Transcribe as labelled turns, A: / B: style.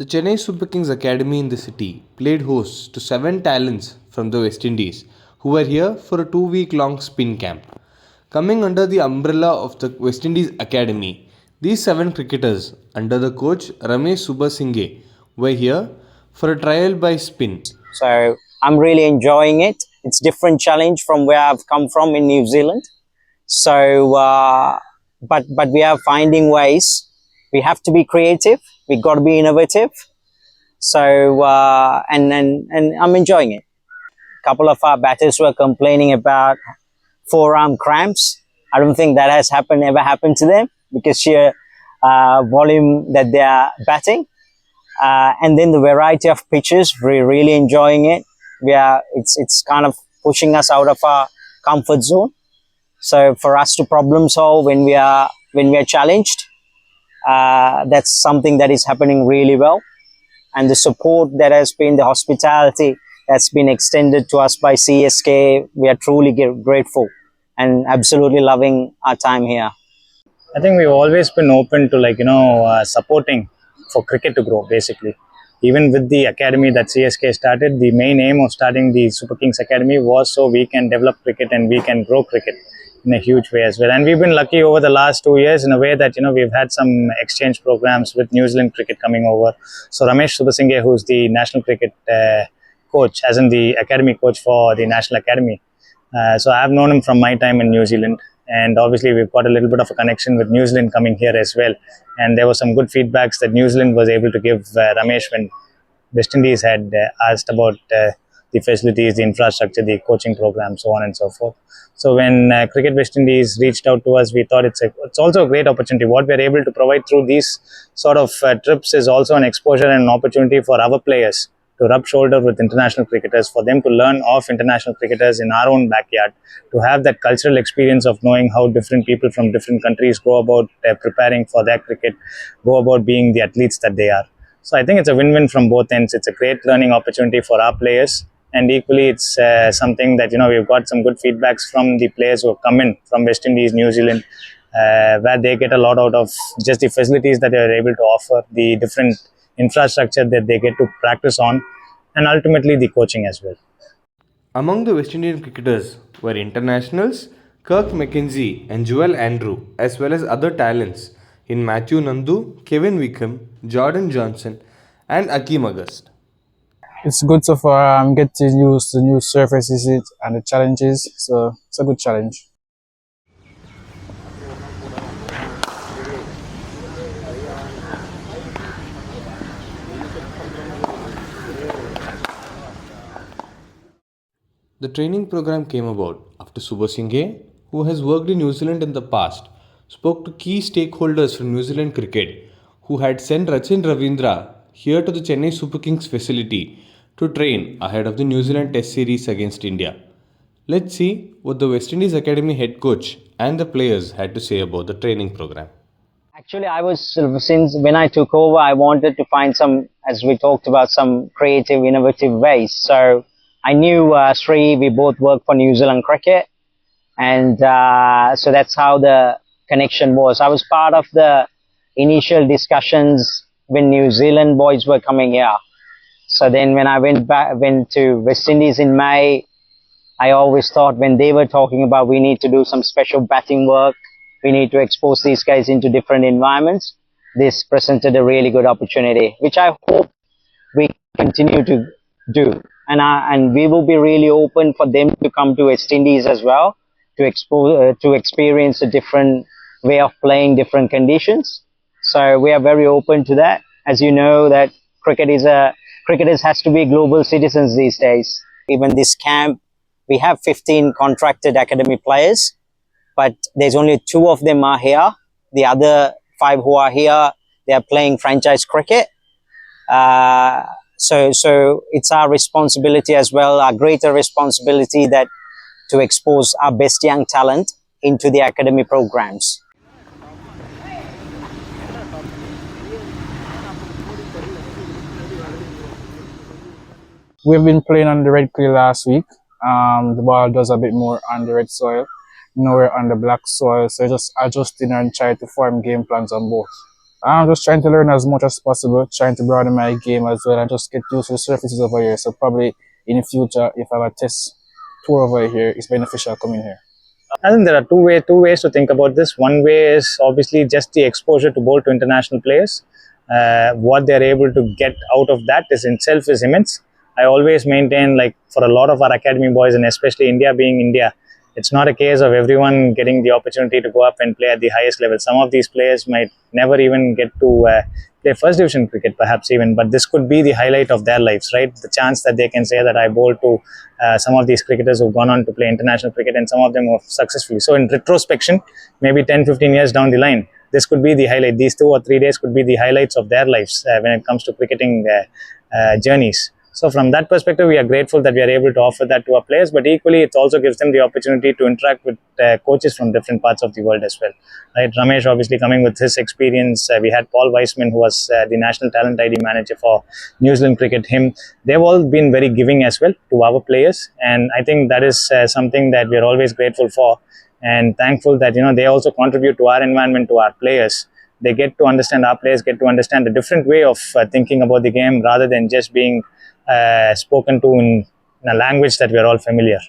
A: The Chennai Super Kings Academy in the city played host to 7 talents from the West Indies who were here for a 2 week long spin camp. Coming under the umbrella of the West Indies Academy, these 7 cricketers, under the coach Ramesh Subasinghe, were here for a trial by spin.
B: So I'm really enjoying it. It's different challenge from where I've come from in New Zealand. So, but we are finding ways. We have to be creative. We got to be innovative. So, and I'm enjoying it. A couple of our batters were complaining about forearm cramps. I don't think that has ever happened to them because sheer volume that they are batting. And then the variety of pitches, we're really enjoying it. It's kind of pushing us out of our comfort zone. So for us to problem solve when we are challenged, that's something that is happening really well. And the support that has been, the hospitality that's been extended to us by CSK, we are truly grateful and absolutely loving our time here.
C: I think we've always been open to supporting for cricket to grow basically. Even with the academy that CSK started, the main aim of starting the Super Kings Academy was so we can develop cricket and we can grow cricket in a huge way as well. And we've been lucky over the last 2 years in a way that, we've had some exchange programs with New Zealand cricket coming over. So Ramesh Subasinghe, who's the national cricket coach, as in the academy coach for the National Academy. So I've known him from my time in New Zealand. And obviously we've got a little bit of a connection with New Zealand coming here as well. And there were some good feedbacks that New Zealand was able to give Ramesh when West Indies had asked about the facilities, the infrastructure, the coaching program, so on and so forth. So when Cricket West Indies reached out to us, we thought it's also a great opportunity. What we're able to provide through these sort of trips is also an exposure and an opportunity for our players to rub shoulder with international cricketers, for them to learn of international cricketers in our own backyard, to have that cultural experience of knowing how different people from different countries go about preparing for their cricket, go about being the athletes that they are. So I think it's a win-win from both ends. It's a great learning opportunity for our players, and equally it's something that we've got some good feedbacks from the players who have come in from West Indies, New Zealand, where they get a lot out of just the facilities that they are able to offer, the different infrastructure that they get to practice on, and ultimately the coaching as well.
A: Among the West Indian cricketers were internationals Kirk McKenzie and Joel Andrew, as well as other talents in Matthew Nandu, Kevin Wickham, Jordan Johnson, and Akeem August.
D: It's good so far. Get to use the new surfaces and the challenges, so it's a good challenge.
A: The training program came about after Subasinghe, who has worked in New Zealand in the past, spoke to key stakeholders from New Zealand cricket who had sent Rachin Ravindra here to the Chennai Super Kings facility to train ahead of the New Zealand Test series against India. Let's see what the West Indies Academy head coach and the players had to say about the training program.
B: Actually, since when I took over, I wanted to find some, as we talked about, some creative, innovative ways. So I knew Sri, we both work for New Zealand cricket, and so that's how the connection was. I was part of the initial discussions when New Zealand boys were coming here. So then when I went to West Indies in May, I always thought when they were talking about we need to do some special batting work, we need to expose these guys into different environments, this presented a really good opportunity, which I hope we continue to do. And we will be really open for them to come to West Indies as well, to experience a different way of playing, different conditions. So we are very open to that. As you know, that cricketers has to be global citizens these days. Even this camp, we have 15 contracted academy players, but there's only 2 of them are here. The other 5 who are here, they are playing franchise cricket. So it's our responsibility as well, our greater responsibility, that to expose our best young talent into the academy programs.
D: We've been playing on the red clay last week. The ball does a bit more on the red soil. Now we're on the black soil, so just adjusting and try to form game plans on both. I'm just trying to learn as much as possible, trying to broaden my game as well, and just get used to the surfaces over here. So probably in the future, if I have a test tour over here, it's beneficial coming here.
C: I think there are two ways to think about this. One way is obviously just the exposure to bowl to international players. What they're able to get out of that is in itself is immense. I always maintain, like, for a lot of our academy boys, and especially India being India, it's not a case of everyone getting the opportunity to go up and play at the highest level. Some of these players might never even get to play first division cricket, perhaps even, but this could be the highlight of their lives, right? The chance that they can say that I bowled to some of these cricketers who've gone on to play international cricket, and some of them have successfully. So in retrospection, maybe 10, 15 years down the line, this could be the highlight. These 2 or 3 days could be the highlights of their lives when it comes to cricketing journeys. So from that perspective, we are grateful that we are able to offer that to our players, but equally it also gives them the opportunity to interact with coaches from different parts of the world as well. Right? Ramesh obviously coming with his experience. We had Paul Weissman, who was the national talent ID manager for New Zealand cricket. They've all been very giving as well to our players, and I think that is something that we are always grateful for and thankful that they also contribute to our environment, to our players. They get to understand, our players get to understand a different way of thinking about the game rather than just being spoken to in a language that we are all familiar.